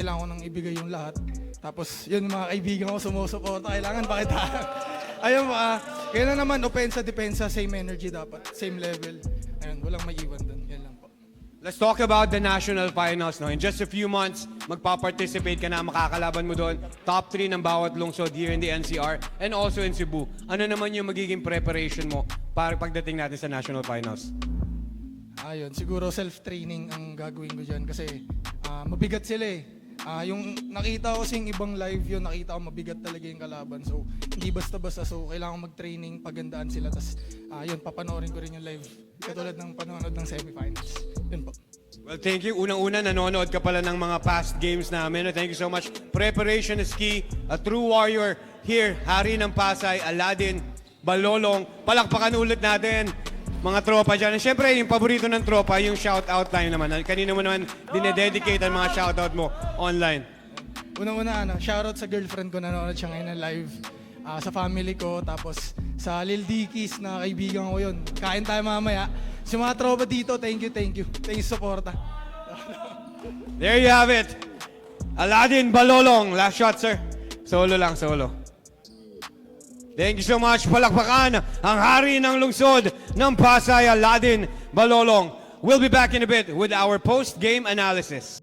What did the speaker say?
Kailangan ko nang ibigay yung lahat. Tapos yun, mga kaibigan ko sumusuporta. Kailangan pakitaan. Ayun pa. Kaya na naman, opensa, depensa, same energy dapat. Same level. Ayun, walang maiwan dun. Yan lang po. Let's talk about the national finals. No? In just a few months, magpa-participate ka na, makakalaban mo doon. Top 3 ng bawat lungsod here in the NCR and also in Cebu. Ano naman yung magiging preparation mo para pagdating natin sa national finals? Ayun, siguro self-training ang gagawin ko dyan kasi mabigat sila eh. Yung nakita ko kasing ibang live yun, nakita ko mabigat talaga yung kalaban. So, hindi basta-basta. So, kailangan mag-training, pagandaan sila. Tapos, yun, papanoorin ko rin yung live. Katulad ng panonood ng semifinals. Yun po. Well, thank you. Unang-una, nanonood ka pala ng mga past games namin. Thank you so much. Preparation is key. A true warrior here. Hari ng Pasay, Aladin, Balolong. Palakpakan ulit natin. Mga tropa dyan. Siyempre, yung paborito ng tropa, yung shoutout line naman. Kanina mo naman dinededicate ang mga shoutout mo online. Unang-una, shoutout sa girlfriend ko, nanonood siya ngayon ng live. Sa family ko, tapos sa Lil Dickies na kaibigan ko yun. Kain tayo mamaya. Sa mga tropa dito, thank you. Thank you sa suporta. There you have it. Aladin Balolong. Last shot, sir. Solo lang, solo. Thank you so much. Palakpakan ang hari ng lungsod ng Pasay, Aladin Balolong. We'll be back in a bit with our post-game analysis.